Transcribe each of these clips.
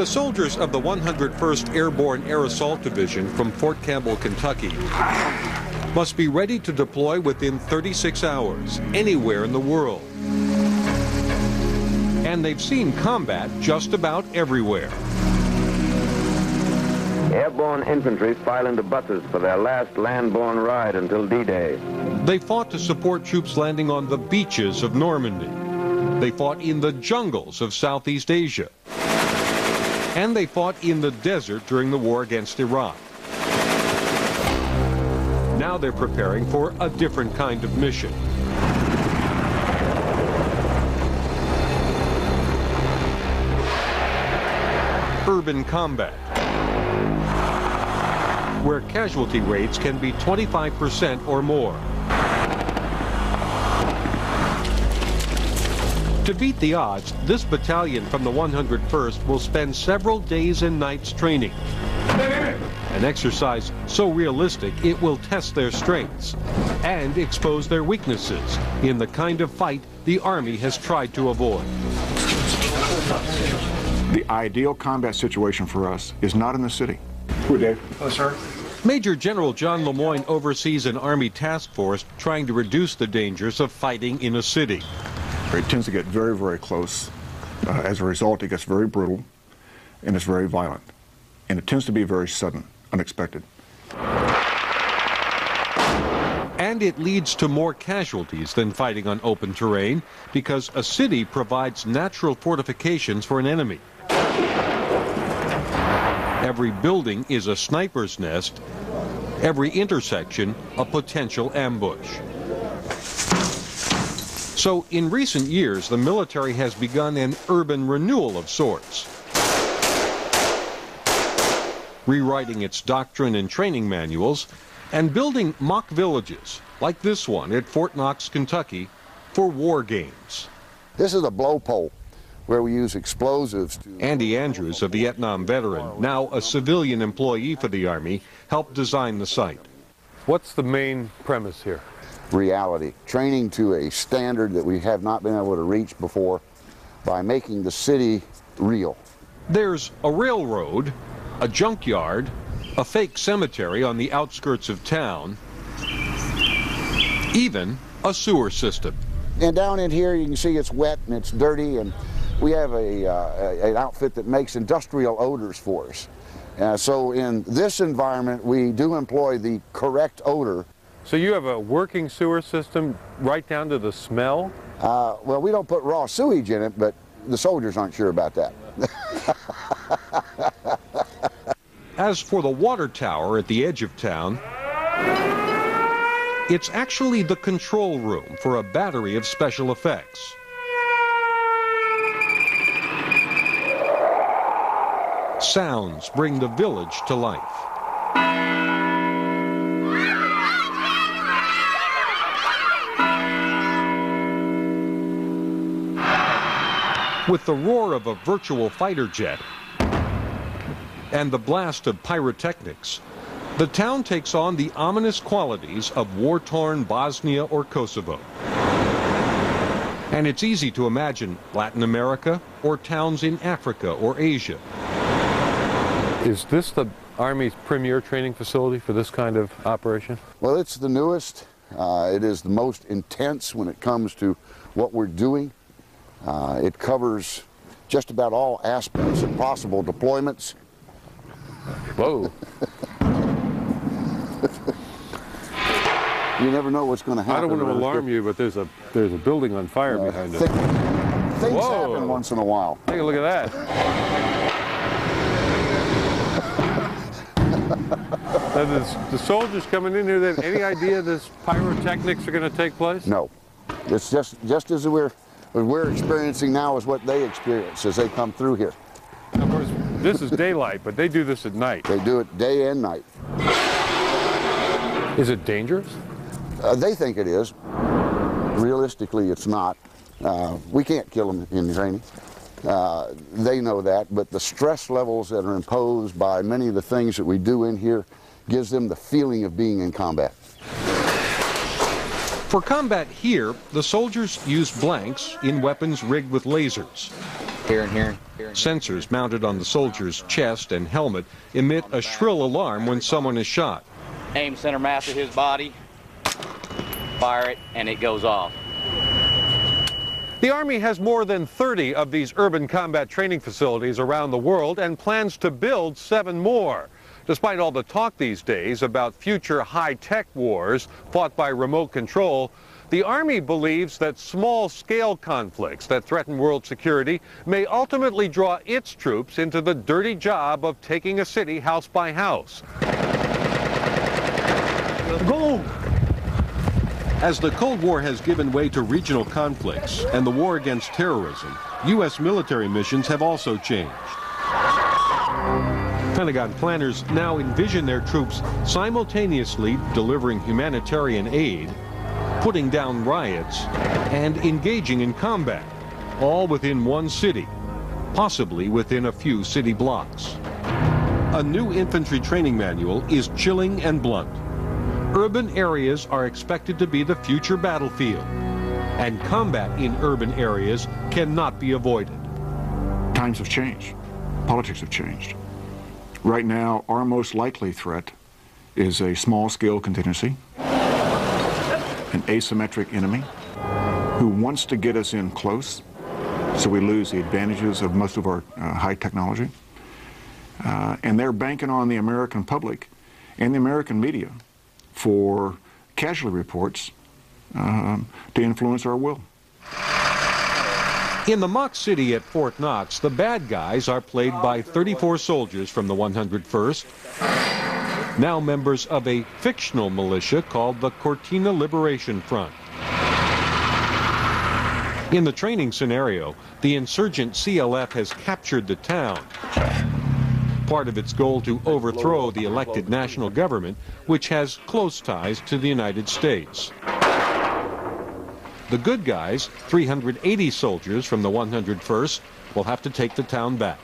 The soldiers of the 101st Airborne Air Assault Division from Fort Campbell, Kentucky, must be ready to deploy within 36 hours, anywhere in the world. And they've seen combat just about everywhere. Airborne infantry file into buses for their last land-borne ride until D-Day. They fought to support troops landing on the beaches of Normandy. They fought in the jungles of Southeast Asia. And they fought in the desert during the war against Iraq. Now they're preparing for a different kind of mission. Urban combat, where casualty rates can be 25% or more. To beat the odds, this battalion from the 101st will spend several days and nights training. An exercise so realistic it will test their strengths and expose their weaknesses in the kind of fight the Army has tried to avoid. The ideal combat situation for us is not in the city. Good day. Hello, sir. Major General John Lemoyne oversees an Army task force trying to reduce the dangers of fighting in a city. It tends to get very, very close. As a result, it gets very brutal and it's very violent. And it tends to be very sudden, unexpected. And it leads to more casualties than fighting on open terrain because a city provides natural fortifications for an enemy. Every building is a sniper's nest, every intersection a potential ambush. So in recent years, the military has begun an urban renewal of sorts, rewriting its doctrine and training manuals and building mock villages like this one at Fort Knox, Kentucky, for war games. This is a blow pole where we use explosives. Andy Andrews, a Vietnam veteran, now a civilian employee for the Army, helped design the site. What's the main premise here? Reality, training to a standard that we have not been able to reach before by making the city real. There's a railroad, a junkyard, a fake cemetery on the outskirts of town, even a sewer system. And down in here you can see it's wet and it's dirty, and we have an outfit that makes industrial odors for us. So in this environment we do employ the correct odor. So you have a working sewer system right down to the smell? Well, we don't put raw sewage in it, but the soldiers aren't sure about that. As for the water tower at the edge of town, it's actually the control room for a battery of special effects. Sounds bring the village to life. With the roar of a virtual fighter jet and the blast of pyrotechnics, the town takes on the ominous qualities of war-torn Bosnia or Kosovo. And it's easy to imagine Latin America or towns in Africa or Asia. Is this the Army's premier training facility for this kind of operation? Well, it's the newest. It is the most intense when it comes to what we're doing. It covers just about all aspects of possible deployments. Whoa. You never know what's going to happen. I don't want to alarm you, but there's a building on fire behind us. Things happen once in a while. Take a look at that. The soldiers coming in here, they have any idea this pyrotechnics are going to take place? No. It's just as we're experiencing now is what they experience as they come through here. Of course, this is daylight, but they do this at night. They do it day and night. Is it dangerous? They think it is. Realistically, it's not. We can't kill them in training. They know that, but the stress levels that are imposed by many of the things that we do in here gives them the feeling of being in combat. For combat here, the soldiers use blanks in weapons rigged with lasers. Here and here. Sensors mounted on the soldier's chest and helmet emit a shrill alarm when someone is shot. Aim center mass of his body, fire it, and it goes off. The Army has more than 30 of these urban combat training facilities around the world and plans to build 7 more. Despite all the talk these days about future high-tech wars fought by remote control, the Army believes that small-scale conflicts that threaten world security may ultimately draw its troops into the dirty job of taking a city house by house. Go! As the Cold War has given way to regional conflicts and the war against terrorism, U.S. military missions have also changed. Pentagon planners now envision their troops simultaneously delivering humanitarian aid, putting down riots, and engaging in combat, all within one city, possibly within a few city blocks. A new infantry training manual is chilling and blunt. Urban areas are expected to be the future battlefield, and combat in urban areas cannot be avoided. Times have changed. Politics have changed. Right now, our most likely threat is a small-scale contingency, an asymmetric enemy who wants to get us in close, so we lose the advantages of most of our high technology. And they're banking on the American public and the American media for casualty reports to influence our will. In the mock city at Fort Knox, the bad guys are played by 34 soldiers from the 101st, now members of a fictional militia called the Cortina Liberation Front. In the training scenario, the insurgent CLF has captured the town, part of its goal to overthrow the elected national government, which has close ties to the United States. The good guys, 380 soldiers from the 101st, will have to take the town back.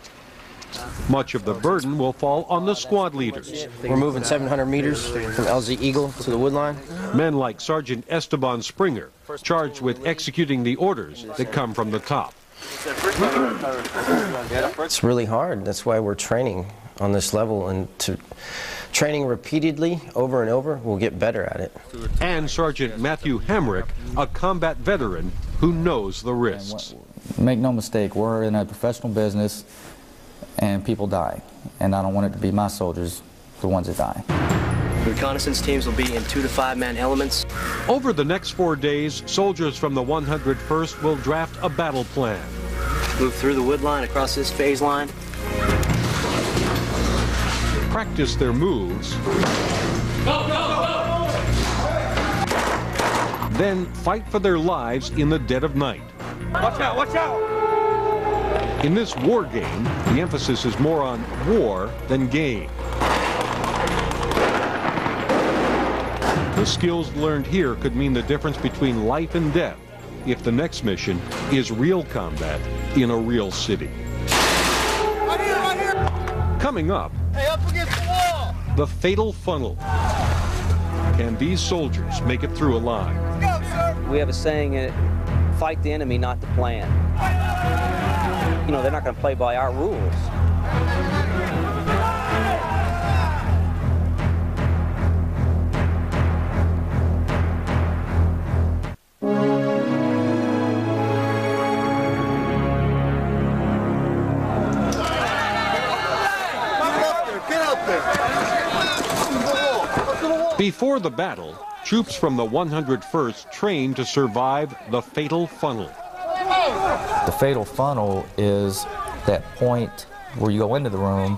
Much of the burden will fall on the squad leaders. We're moving 700 meters from LZ Eagle to the woodline. Men like Sergeant Esteban Springer, charged with executing the orders that come from the top. It's really hard. That's why we're training on this level, and training repeatedly over and over, we'll get better at it. And Sergeant Matthew Hamrick, a combat veteran who knows the risks. Make no mistake, we're in a professional business and people die, and I don't want it to be my soldiers, the ones that die. Reconnaissance teams will be in 2 to 5 man elements. Over the next 4 days, soldiers from the 101st will draft a battle plan. Move through the wood line across this phase line. Practice their moves. Go, go, go! Then fight for their lives in the dead of night. Watch out, watch out! In this war game, the emphasis is more on war than game. The skills learned here could mean the difference between life and death if the next mission is real combat in a real city. Right here, right here! Coming up, Hey, up against the wall! the fatal funnel. Can these soldiers make it through alive? Let's go, sir! We have a saying, fight the enemy, not the plan. You know, they're not going to play by our rules. Before the battle, troops from the 101st train to survive the fatal funnel. The fatal funnel is that point where you go into the room,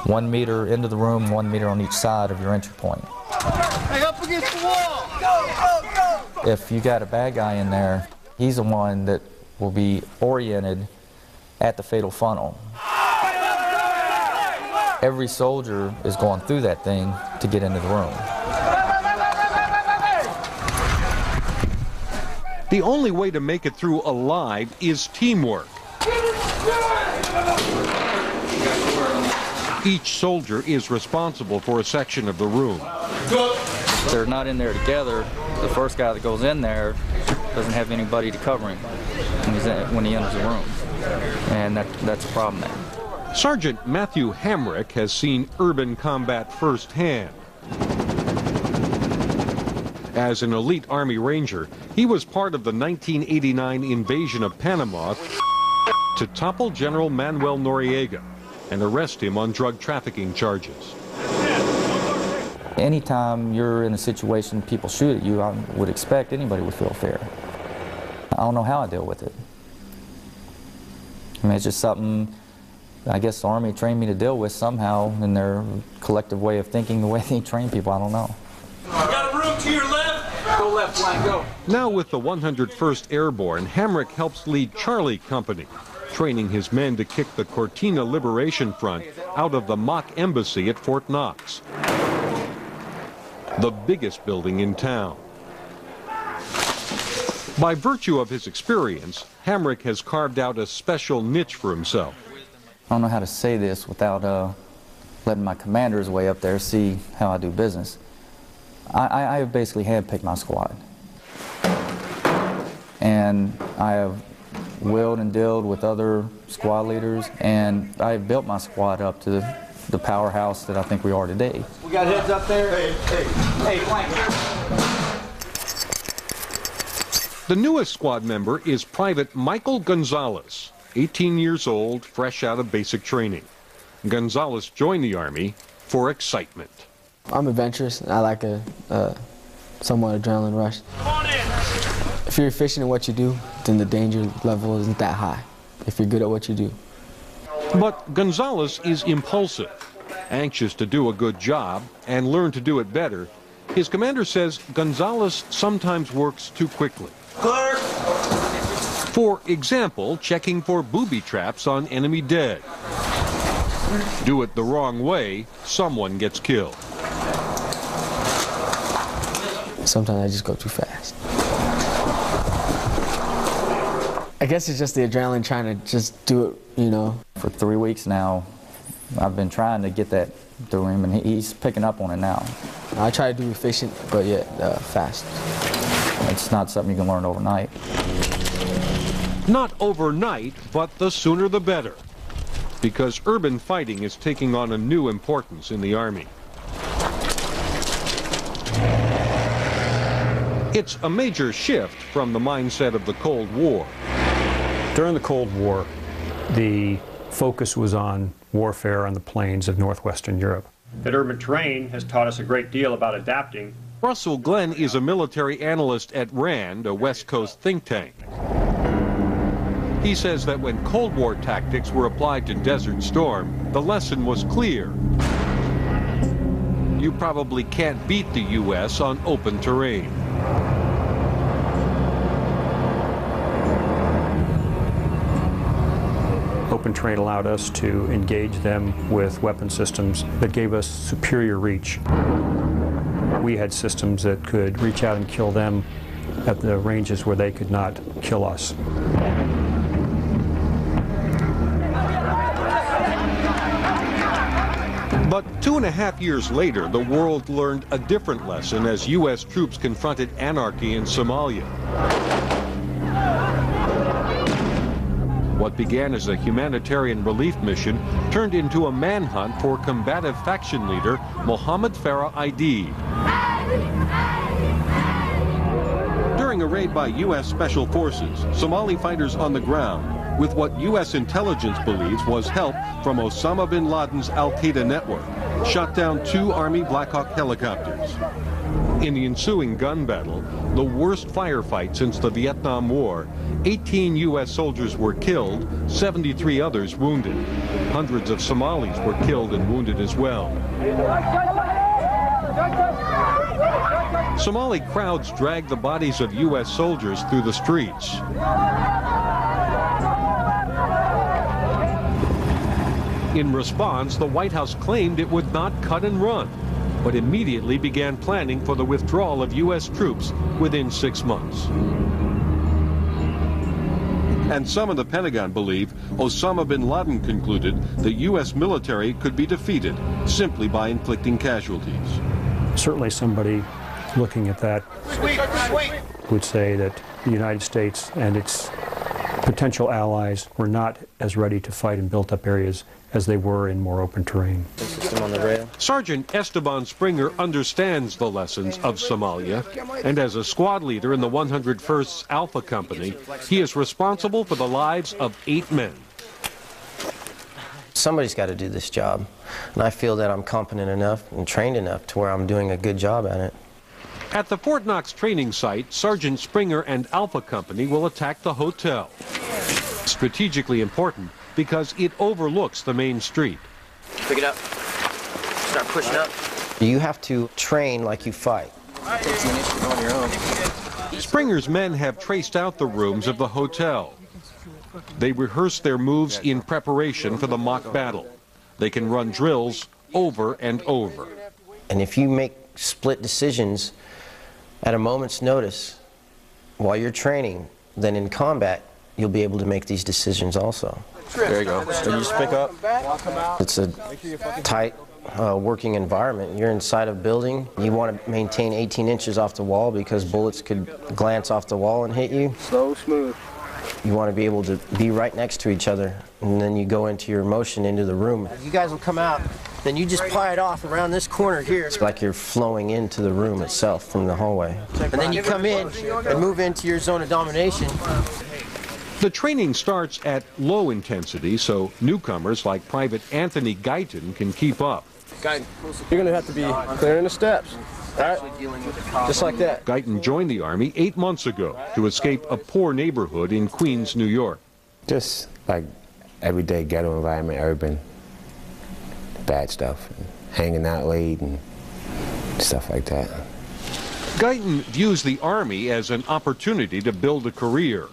1 meter into the room, 1 meter on each side of your entry point. Hey, up against the wall! Go, go, go! If you got a bad guy in there, he's the one that will be oriented at the fatal funnel. Every soldier is going through that thing to get into the room. The only way to make it through alive is teamwork. Each soldier is responsible for a section of the room. If they're not in there together, the first guy that goes in there doesn't have anybody to cover him when he enters the room. and that's a problem there. Sergeant Matthew Hamrick has seen urban combat firsthand. As an elite Army Ranger, he was part of the 1989 invasion of Panama to topple General Manuel Noriega and arrest him on drug trafficking charges. Anytime you're in a situation people shoot at you, I would expect anybody would feel fear. I don't know how I deal with it. I mean, it's just something I guess the Army trained me to deal with somehow in their collective way of thinking, the way they train people, I don't know. Got a room to your left? Go left flank, go. Now with the 101st Airborne, Hamrick helps lead Charlie Company, training his men to kick the Cortina Liberation Front out of the mock embassy at Fort Knox, the biggest building in town. By virtue of his experience, Hamrick has carved out a special niche for himself. I don't know how to say this without letting my commanders way up there see how I do business. I have basically handpicked my squad. And I have willed and dealed with other squad leaders, and I have built my squad up to the powerhouse that I think we are today. We got heads up there. Hey, flank. The newest squad member is Private Michael Gonzalez, 18 years old, fresh out of basic training. Gonzalez joined the Army for excitement. I'm adventurous, and I like a somewhat adrenaline rush. Come on in. If you're efficient at what you do, then the danger level isn't that high, if you're good at what you do. But Gonzalez is impulsive, anxious to do a good job and learn to do it better. His commander says Gonzalez sometimes works too quickly. Clerk. For example, checking for booby traps on enemy dead. Do it the wrong way, someone gets killed. Sometimes I just go too fast. I guess it's just the adrenaline trying to just do it, you know. For 3 weeks now, I've been trying to get that through him, and he's picking up on it now. I try to do efficient, but yet fast. It's not something you can learn overnight. Not overnight, but the sooner the better, because urban fighting is taking on a new importance in the Army. It's a major shift from the mindset of the Cold War. During the Cold War, the focus was on warfare on the plains of northwestern Europe. That urban terrain has taught us a great deal about adapting. Russell Glenn is a military analyst at RAND, a West Coast think tank. He says that when Cold War tactics were applied to Desert Storm, the lesson was clear. You probably can't beat the U.S. on open terrain. Open terrain allowed us to engage them with weapon systems that gave us superior reach. We had systems that could reach out and kill them at the ranges where they could not kill us. But 2.5 years later, the world learned a different lesson as U.S. troops confronted anarchy in Somalia. What began as a humanitarian relief mission turned into a manhunt for combative faction leader Mohammed Farah Aidid. During a raid by U.S. Special Forces, Somali fighters on the ground, with what U.S. intelligence believes was help from Osama bin Laden's al-Qaeda network, shot down 2 Army Black Hawk helicopters. In the ensuing gun battle, the worst firefight since the Vietnam War, 18 U.S. soldiers were killed, 73 others wounded. Hundreds of Somalis were killed and wounded as well. Somali crowds dragged the bodies of U.S. soldiers through the streets. In response, the White House claimed it would not cut and run, but immediately began planning for the withdrawal of U.S. troops within 6 months. And some in the Pentagon believe Osama bin Laden concluded the U.S. military could be defeated simply by inflicting casualties. Certainly somebody looking at that would say that the United States and its Potential allies were not as ready to fight in built-up areas as they were in more open terrain. Sergeant Esteban Springer understands the lessons of Somalia, and as a squad leader in the 101st Alpha Company, he is responsible for the lives of 8 men. Somebody's got to do this job, and I feel that I'm competent enough and trained enough to where I'm doing a good job at it. At the Fort Knox training site, Sergeant Springer and Alpha Company will attack the hotel. Strategically important because it overlooks the main street. Pick it up. Start pushing up. You have to train like you fight. Springer's men have traced out the rooms of the hotel. They rehearse their moves in preparation for the mock battle. They can run drills over and over. And if you make split decisions at a moment's notice while you're training, then in combat you'll be able to make these decisions also. There you go. And you just pick up. It's a tight working environment. You're inside a building. You want to maintain 18 inches off the wall because bullets could glance off the wall and hit you. So smooth. You want to be able to be right next to each other, and then you go into your motion into the room. You guys will come out, then you just pry it off around this corner here. It's like you're flowing into the room itself from the hallway. And then you come in and move into your zone of domination. The training starts at low intensity, so newcomers like Private Anthony Guyton can keep up. Guyton, you're going to have to be clearing the steps. All right? Just like that. Guyton joined the Army 8 months ago to escape a poor neighborhood in Queens, New York. Just like everyday ghetto environment, urban, bad stuff, and hanging out late and stuff like that. Guyton views the Army as an opportunity to build a career.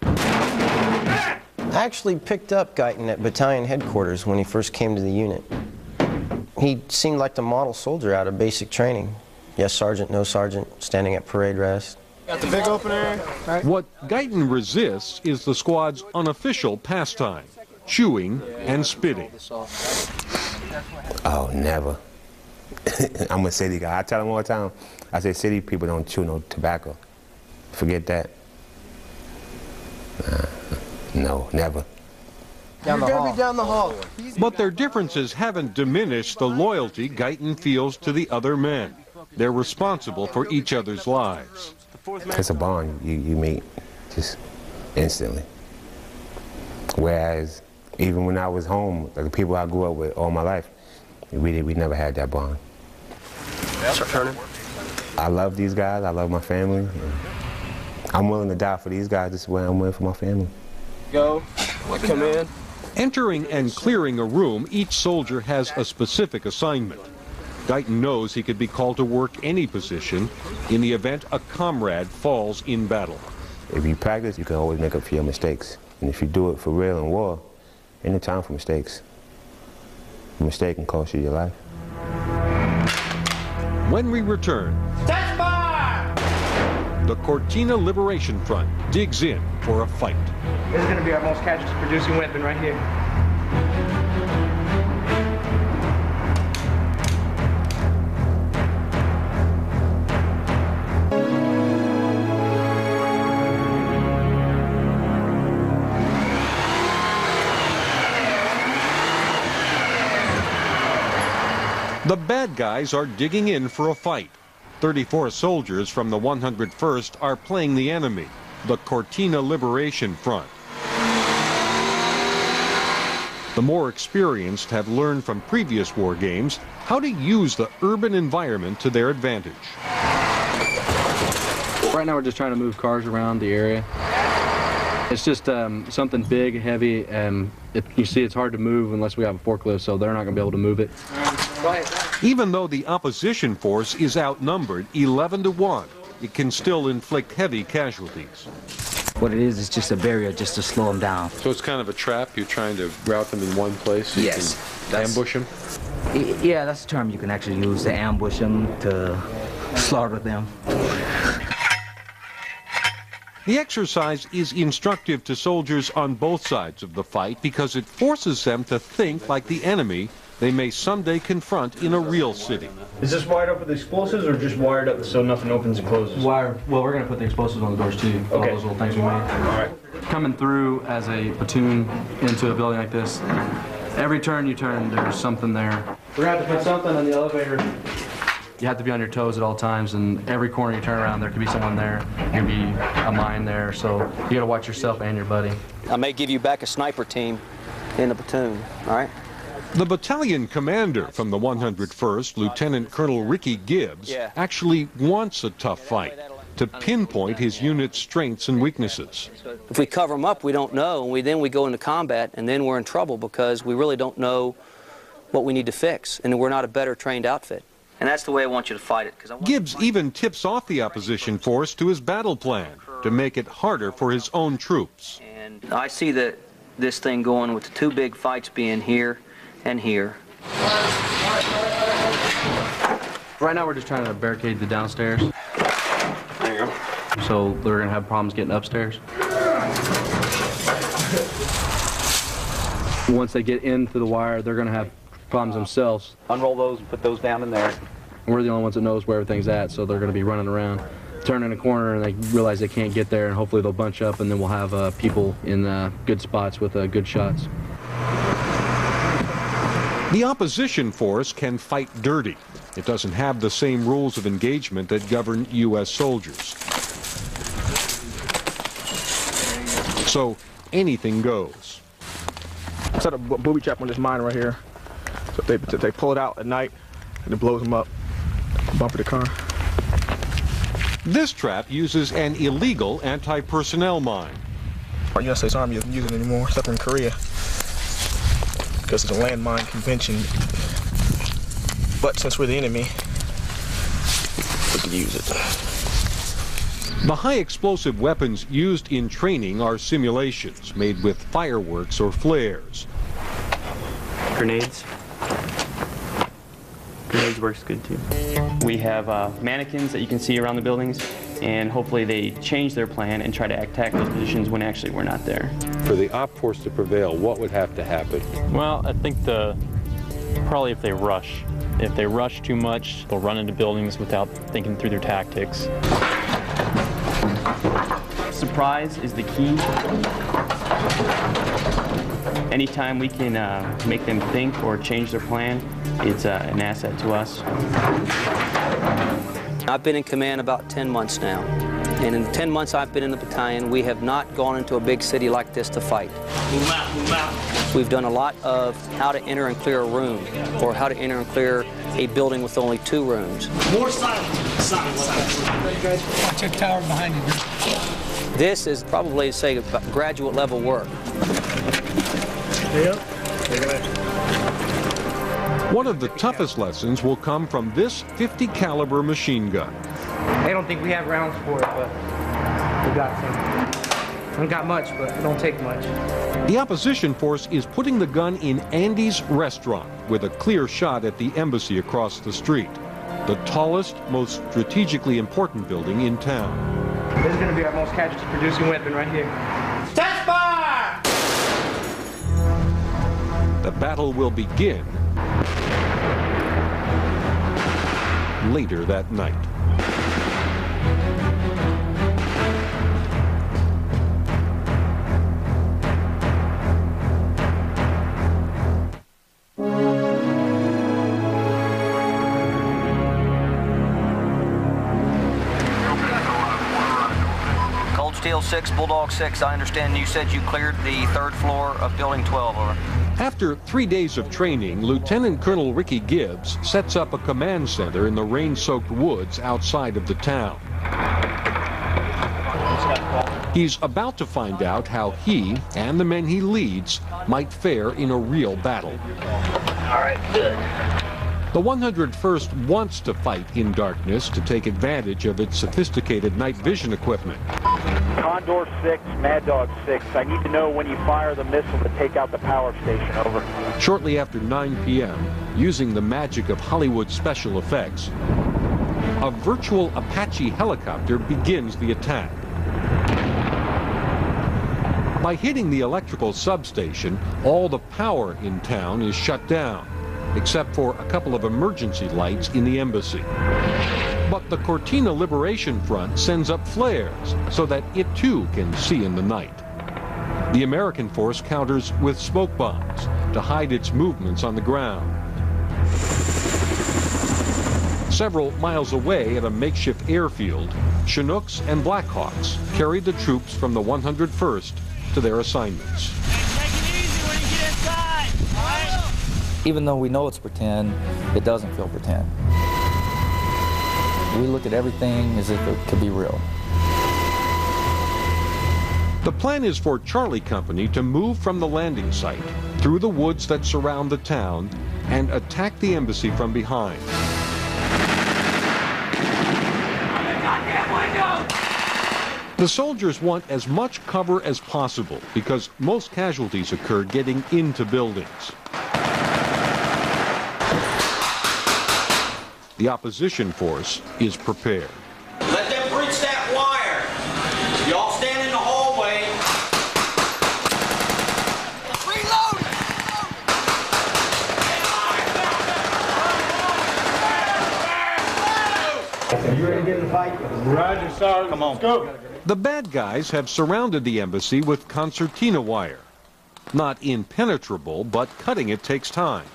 I actually picked up Guyton at battalion headquarters when he first came to the unit. He seemed like the model soldier out of basic training. Yes, sergeant, no sergeant, standing at parade rest. Got the big opener. Right. What Guyton resists is the squad's unofficial pastime, chewing and spitting. Oh, never. I'm a city guy. I tell them all the time, I say city people don't chew no tobacco. Forget that. No, never. You're going to be down the hall. But their differences haven't diminished the loyalty Guyton feels to the other men. They're responsible for each other's lives. It's a bond you meet just instantly. Whereas even when I was home, like the people I grew up with all my life, we never had that bond. I love these guys. I love my family. I'm willing to die for these guys just the way I'm willing for my family. Go. Come in. Entering and clearing a room, each soldier has a specific assignment. Guyton knows he could be called to work any position in the event a comrade falls in battle. If you practice, you can always make up for your mistakes. And if you do it for real in war, ain't no time for mistakes. A mistake can cost you your life. When we return, the Cortina Liberation Front digs in for a fight. This is going to be our most casualty-producing weapon right here. The bad guys are digging in for a fight. 34 soldiers from the 101st are playing the enemy, the Cortina Liberation Front. The more experienced have learned from previous war games how to use the urban environment to their advantage. Right now we're just trying to move cars around the area. It's just something big and heavy, and you see it's hard to move unless we have a forklift, so they're not going to be able to move it. Even though the opposition force is outnumbered 11-1, it can still inflict heavy casualties. What it is just a barrier just to slow them down. So it's kind of a trap? You're trying to route them in one place? So yes. You can ambush them? Yeah, that's the term you can actually use, to ambush them, to slaughter them. The exercise is instructive to soldiers on both sides of the fight because it forces them to think like the enemy they may someday confront in a real city. Is this wired up with explosives or just wired up so nothing opens and closes? Well, we're going to put the explosives on the doors too. Okay. All those little things we made. All right. Coming through as a platoon into a building like this, every turn you turn, there's something there. We're going to have to put something on the elevator. You have to be on your toes at all times, and every corner you turn around, there could be someone there. There could be a mine there, so you got to watch yourself and your buddy. I may give you back a sniper team in the platoon, all right? The battalion commander from the 101st, Lieutenant Colonel Ricky Gibbs, actually wants a tough fight to pinpoint his unit's strengths and weaknesses. If we cover them up, we don't know, and then we go into combat, and then we're in trouble because we really don't know what we need to fix, and we're not a better trained outfit. And that's the way I want you to fight it. Gibbs even tips off the opposition force to his battle plan to make it harder for his own troops. And I see this thing going with the two big fights being here and here. Right now we're just trying to barricade the downstairs. There you go. So they're going to have problems getting upstairs. Once they get into the wire, they're going to have problems themselves. Unroll those and put those down in there. We're the only ones that knows where everything's at, so they're going to be running around, turning a corner, and they realize they can't get there, and hopefully they'll bunch up, and then we'll have people in good spots with good shots. The opposition force can fight dirty. It doesn't have the same rules of engagement that govern U.S. soldiers. So anything goes. I set a booby trap on this mine right here. So they pull it out at night, and it blows them up. Bumper the car. This trap uses an illegal anti-personnel mine. Our United States Army isn't using it anymore, except in Korea, because it's a landmine convention. But since we're the enemy, we can use it. The high explosive weapons used in training are simulations made with fireworks or flares. Grenades. Grenades works good too. We have mannequins that you can see around the buildings, and hopefully they change their plan and try to attack those positions when actually we're not there. For the op force to prevail, what would have to happen? Well, I think probably if they rush. If they rush too much, they'll run into buildings without thinking through their tactics. Surprise is the key. Anytime we can make them think or change their plan, it's an asset to us. I've been in command about 10 months now. And in the 10 months I've been in the battalion, we have not gone into a big city like this to fight. Move out, move out. We've done a lot of how to enter and clear a room, or how to enter and clear a building with only 2 rooms. More silent. Silent. Watch that tower behind you. This is probably, say, graduate level work. Yep. One of the toughest lessons will come from this .50 caliber machine gun. They don't think we have rounds for it, but we got some. We don't got much, but it don't take much. The opposition force is putting the gun in Andy's restaurant with a clear shot at the embassy across the street, the tallest, most strategically important building in town. This is going to be our most casualty producing weapon right here. Test fire! The battle will begin later that night. Steel 6, Bulldog 6, I understand you said you cleared the 3rd floor of Building 12, over. After 3 days of training, Lieutenant Colonel Ricky Gibbs sets up a command center in the rain-soaked woods outside of the town. He's about to find out how he and the men he leads might fare in a real battle. All right, good. The 101st wants to fight in darkness to take advantage of its sophisticated night vision equipment. Condor 6, Mad Dog 6, I need to know when you fire the missile to take out the power station, over. Shortly after 9 p.m., using the magic of Hollywood special effects, a virtual Apache helicopter begins the attack. By hitting the electrical substation, all the power in town is shut down. except for a couple of emergency lights in the embassy. But the Cortina Liberation Front sends up flares so that it too can see in the night. The American force counters with smoke bombs to hide its movements on the ground. Several miles away at a makeshift airfield, Chinooks and Blackhawks carried the troops from the 101st to their assignments. Even though we know it's pretend, it doesn't feel pretend. We look at everything as if it could be real. The plan is for Charlie Company to move from the landing site through the woods that surround the town and attack the embassy from behind. The soldiers want as much cover as possible because most casualties occur getting into buildings. The opposition force is prepared. Let them breach that wire. Y'all stand in the hallway. Reload! Are you ready to get in the fight? Roger, Sergeant. Come on. Let's go. The bad guys have surrounded the embassy with concertina wire. Not impenetrable, but cutting it takes time.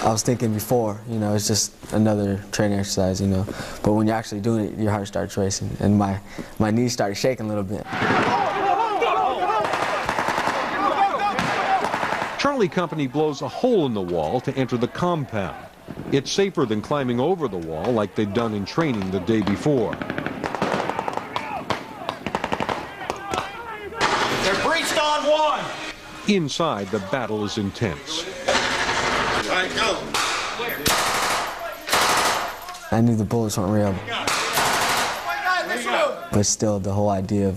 I was thinking before, you know, it's just another training exercise, you know. But when you're actually doing it, your heart starts racing, and my knees started shaking a little bit. Charlie Company blows a hole in the wall to enter the compound. It's safer than climbing over the wall like they'd done in training the day before. They're breached on one. Inside, the battle is intense. All right, go. I knew the bullets weren't real. But still, the whole idea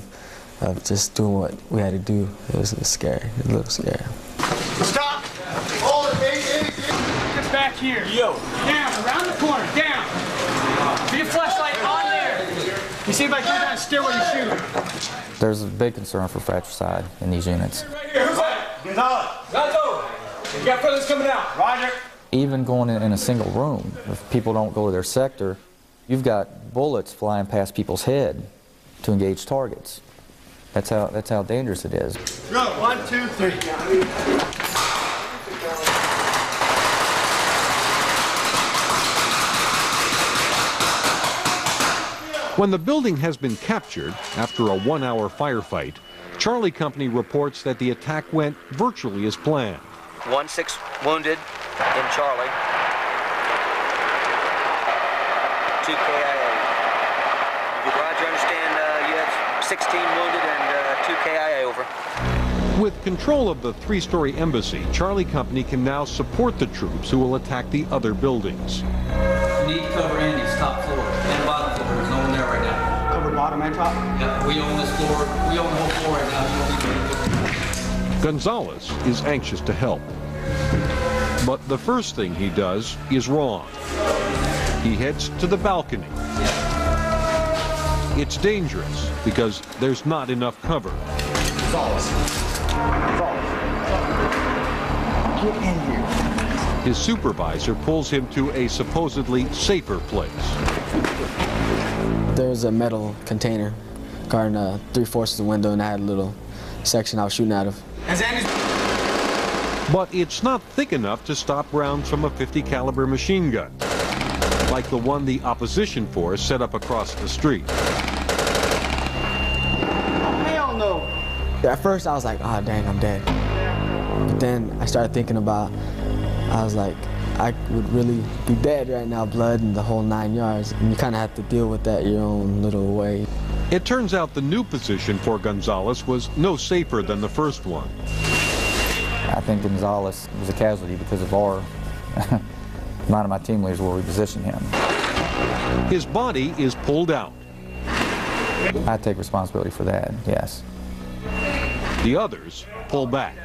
of just doing what we had to do, it was scary, a little scary. Stop! Hold it, baby. Get back here. Yo. Down, around the corner, down. Be a flashlight on there. You see if I can kind of steer where you shoot. There's a big concern for fratricide in these units. Right here, who's that? Gonzalez. Gonzo. You got fellas coming out. Roger. Even going in a single room, if people don't go to their sector, you've got bullets flying past people's head to engage targets. That's how dangerous it is. Go. 1, 2, 3. When the building has been captured after a 1-hour firefight, Charlie Company reports that the attack went virtually as planned. 1-6 wounded in Charlie. 2 KIA. Roger, understand you have 16 wounded and 2 KIA, over. With control of the 3-story embassy, Charlie Company can now support the troops who will attack the other buildings. You need to cover Andy's top floor and bottom floor. There's no one there right now. Cover bottom and top? Yeah, we own this floor. We own the whole floor right now. You don't need to. Gonzalez is anxious to help. But the first thing he does is wrong. He heads to the balcony. It's dangerous because there's not enough cover. Gonzalez. Get in here. His supervisor pulls him to a supposedly safer place. There was a metal container guarding 3/4 of the window, and I had a little section I was shooting out of. But it's not thick enough to stop rounds from a .50 caliber machine gun, like the one the opposition force set up across the street. Hell no. At first I was like, oh dang, I'm dead. But then I started thinking about, I was like, I would really be dead right now, blood and the whole 9 yards. And you kind of have to deal with that your own little way. It turns out the new position for Gonzalez was no safer than the first one. I think Gonzalez was a casualty because of our, none of my team leaders where we positioned him. His body is pulled out. I take responsibility for that, yes. The others pull back.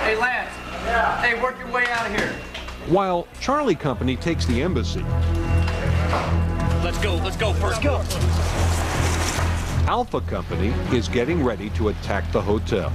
Hey, Lance. Yeah. Hey, work your way out of here. While Charlie Company takes the embassy. Let's go first. Go. Alpha Company is getting ready to attack the hotel.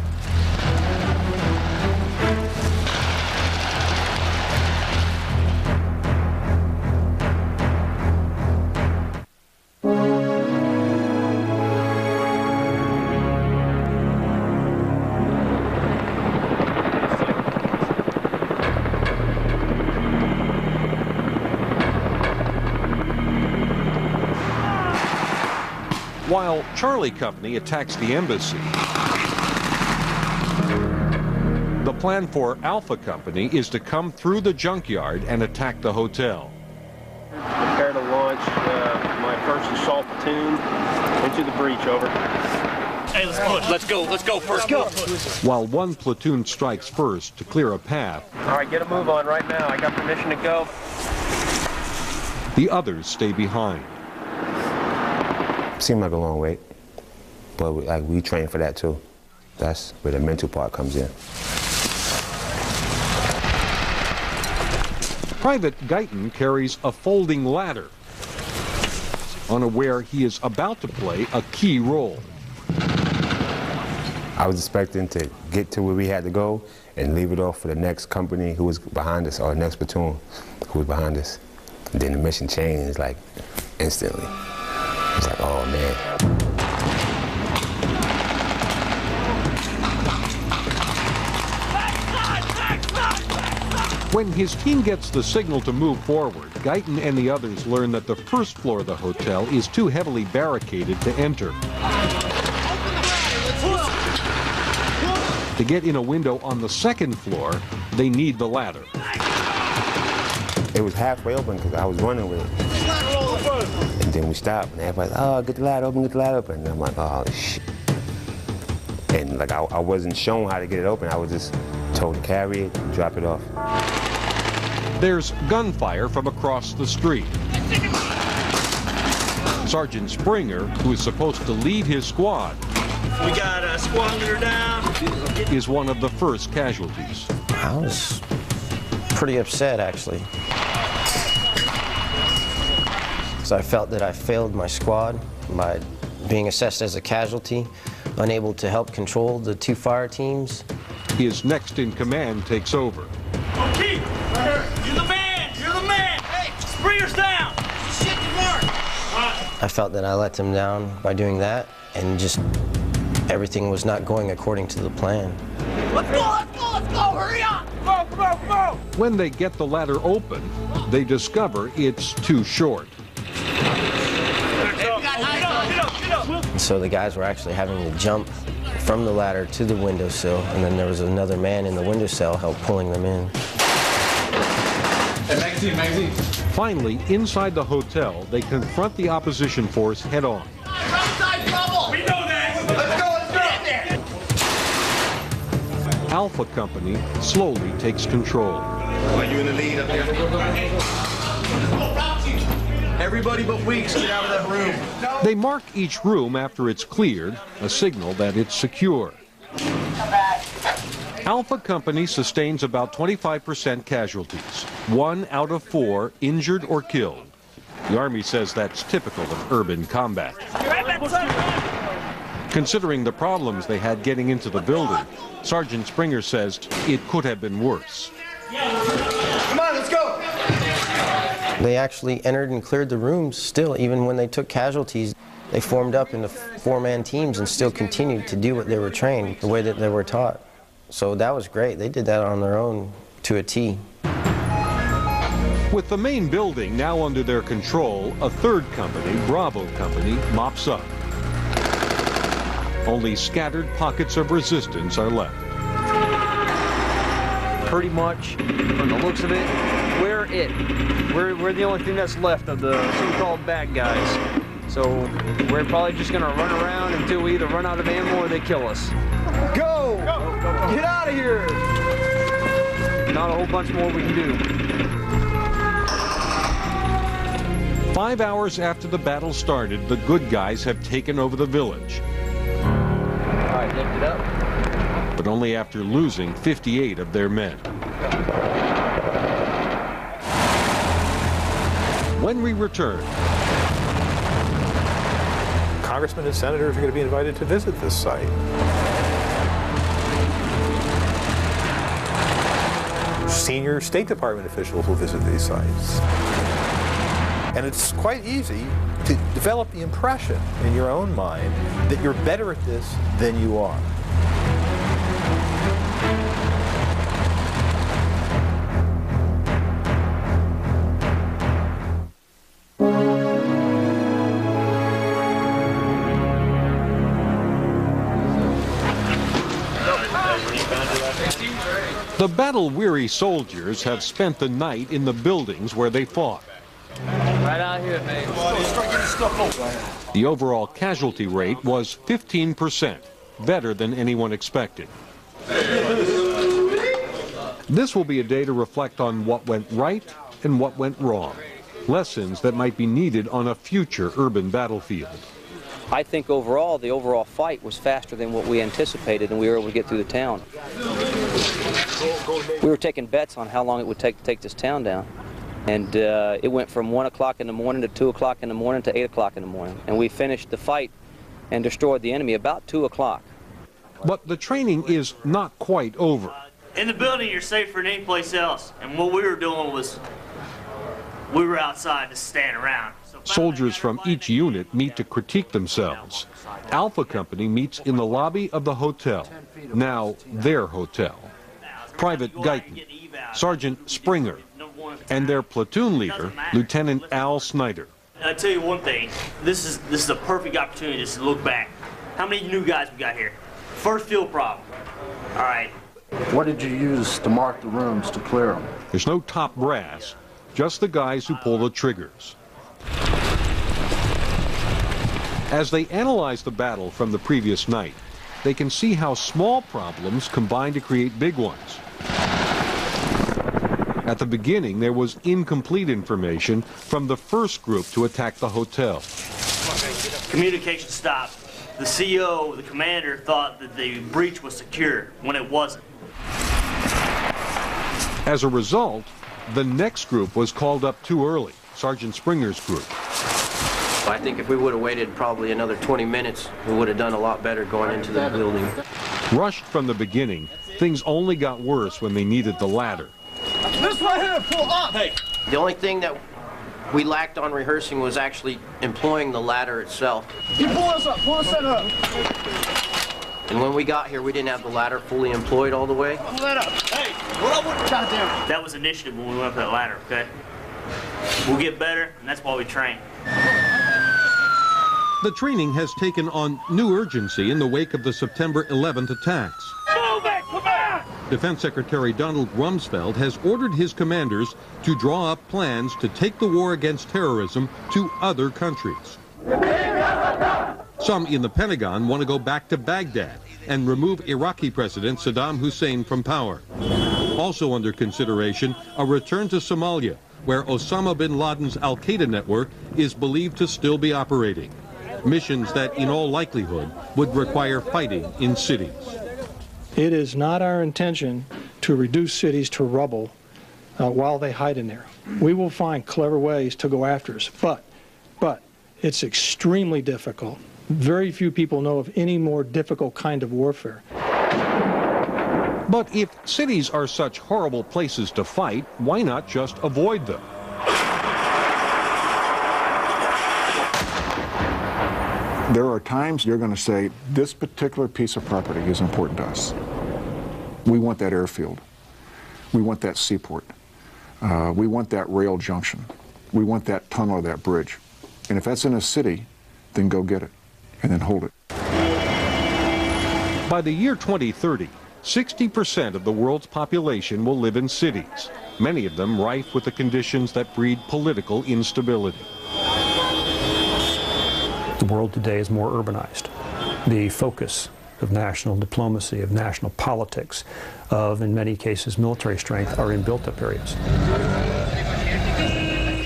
While Charlie Company attacks the embassy, the plan for Alpha Company is to come through the junkyard and attack the hotel. Prepare to launch my first assault platoon into the breach, over. Hey, let's push. Let's go first. While one platoon strikes first to clear a path, All right, get a move on right now. I got permission to go. the others stay behind. Seemed like a long wait, but we train for that too. That's where the mental part comes in. Private Guyton carries a folding ladder, unaware he is about to play a key role. I was expecting to get to where we had to go and leave it off for the next company who was behind us, or the next platoon who was behind us. And then the mission changed like instantly. It's like, oh man. When his team gets the signal to move forward, Guyton and the others learn that the first floor of the hotel is too heavily barricaded to enter. To get in a window on the second floor, they need the ladder. It was halfway open because I was running with it. And then we stopped, and everybody's like, oh, get the ladder open, get the ladder open. And I'm like, oh, shit. And like, I wasn't shown how to get it open. I was just told to carry it, drop it off. There's gunfire from across the street. Sergeant Springer, who is supposed to lead his squad, We got a squad leader down. is one of the first casualties. I was pretty upset, actually. So I felt that I failed my squad by being assessed as a casualty, unable to help control the two fire teams. His next in command takes over. Keith, you're the man. You're the man. Hey, Springer's down. Shit to mark. I felt that I let them down by doing that, and just everything was not going according to the plan. Let's go. Hurry up. Come on. When they get the ladder open, they discover it's too short. So the guys were actually having to jump from the ladder to the windowsill, and then there was another man in the windowsill help pulling them in. Hey, magazine. Finally, inside the hotel, they confront the opposition force head-on. Outside trouble. We know that. Let's go. Get in there. Alpha Company slowly takes control. Are you in the lead up there? Everybody but Weeks, get out of that room. They mark each room after it's cleared, a signal that it's secure. Alpha Company sustains about 25% casualties, 1 out of 4 injured or killed. The Army says that's typical of urban combat. Considering the problems they had getting into the building, Sergeant Springer says it could have been worse. Come on, let's go. They actually entered and cleared the rooms still, even when they took casualties. They formed up into 4-man teams and still continued to do what they were trained, the way that they were taught. So that was great. They did that on their own to a T. With the main building now under their control, a third company, Bravo Company, mops up. Only scattered pockets of resistance are left. Pretty much, from the looks of it, we're it. We're the only thing that's left of the so-called bad guys. So we're probably just gonna run around until we either run out of ammo or they kill us. Go! Get out of here! Not a whole bunch more we can do. 5 hours after the battle started, the good guys have taken over the village. All right, lift it up. But only after losing 58 of their men. When we return, Congressmen and senators are going to be invited to visit this site. Senior State Department officials will visit these sites. And it's quite easy to develop the impression in your own mind that you're better at this than you are. The battle-weary soldiers have spent the night in the buildings where they fought. Right out here, man. The overall casualty rate was 15%, better than anyone expected. This will be a day to reflect on what went right and what went wrong, lessons that might be needed on a future urban battlefield. I think overall, the overall fight was faster than what we anticipated, and we were able to get through the town. We were taking bets on how long it would take to take this town down. And it went from 1 o'clock in the morning to 2 o'clock in the morning to 8 o'clock in the morning. And we finished the fight and destroyed the enemy about 2 o'clock. But the training is not quite over. In the building, you're safer than any place else. And what we were doing was, we were outside just standing around. Soldiers from each unit meet to critique themselves. Alpha Company meets in the lobby of the hotel, now their hotel. Private Guyton, Sergeant Springer, and their platoon leader, Lieutenant Al Snyder. I'll tell you one thing, this is a perfect opportunity just to look back. How many new guys we got here? First field problem. All right. What did you use to mark the rooms to clear them? There's no top brass, just the guys who pull the triggers. As they analyze the battle from the previous night, they can see how small problems combine to create big ones. At the beginning, there was incomplete information from the first group to attack the hotel. Communication stopped. The CO, the commander, thought that the breach was secure when it wasn't. As a result, the next group was called up too early, Sergeant Springer's group. I think if we would have waited probably another 20 minutes, we would have done a lot better going into the building. Rushed from the beginning, things only got worse when they needed the ladder. This right here, pull up! Hey! The only thing that we lacked on rehearsing was actually employing the ladder itself. You pull us up, pull us up! And when we got here, we didn't have the ladder fully employed all the way. Pull that up! Hey! What up with goddamn? That was initiative when we went up that ladder, okay? We'll get better, and that's why we train. The training has taken on new urgency in the wake of the September 11th attacks. Move it! Come back! Defense Secretary Donald Rumsfeld has ordered his commanders to draw up plans to take the war against terrorism to other countries. Some in the Pentagon want to go back to Baghdad and remove Iraqi President Saddam Hussein from power. Also under consideration, a return to Somalia, where Osama bin Laden's al-Qaeda network is believed to still be operating. Missions that, in all likelihood, would require fighting in cities. It is not our intention to reduce cities to rubble while they hide in there. We will find clever ways to go after us, but it's extremely difficult. Very few people know of any more difficult kind of warfare. But if cities are such horrible places to fight, why not just avoid them? There are times you're going to say, this particular piece of property is important to us. We want that airfield. We want that seaport. We want that rail junction. We want that tunnel or that bridge. And if that's in a city, then go get it and then hold it. By the year 2030, 60% of the world's population will live in cities, many of them rife with the conditions that breed political instability. The world today is more urbanized. The focus of national diplomacy, of national politics, of, in many cases, military strength are in built-up areas.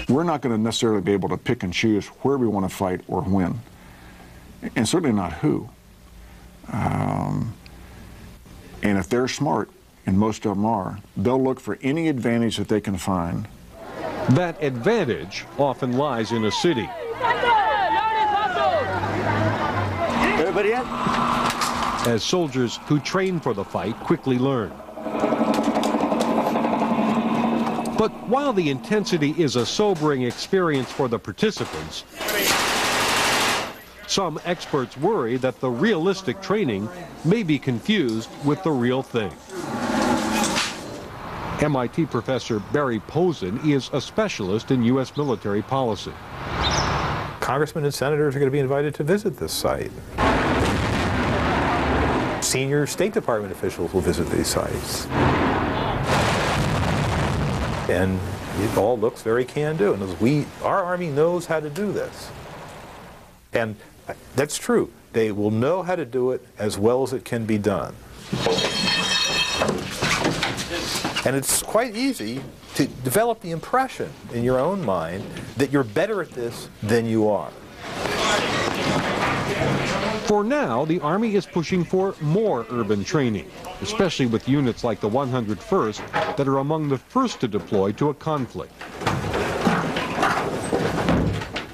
We're not going to necessarily be able to pick and choose where we want to fight or when, and certainly not who. And if they're smart, and most of them are, they'll look for any advantage that they can find. That advantage often lies in a city. Everybody in? As soldiers who train for the fight quickly learn. But while the intensity is a sobering experience for the participants, some experts worry that the realistic training may be confused with the real thing. MIT professor Barry Posen is a specialist in U.S. military policy. Congressmen and senators are going to be invited to visit this site. Senior State Department officials will visit these sites. And it all looks very can-do. And our Army knows how to do this. And that's true. They will know how to do it as well as it can be done. And it's quite easy to develop the impression in your own mind that you're better at this than you are. For now, the Army is pushing for more urban training, especially with units like the 101st that are among the first to deploy to a conflict.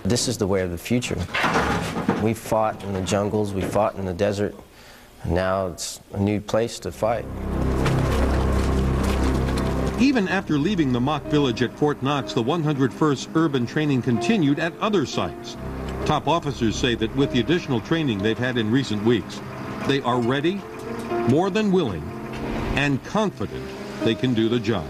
This is the way of the future. We fought in the jungles, we fought in the desert, and now it's a new place to fight. Even after leaving the mock village at Fort Knox, the 101st urban training continued at other sites. Top officers say that with the additional training they've had in recent weeks, they are ready, more than willing, and confident they can do the job.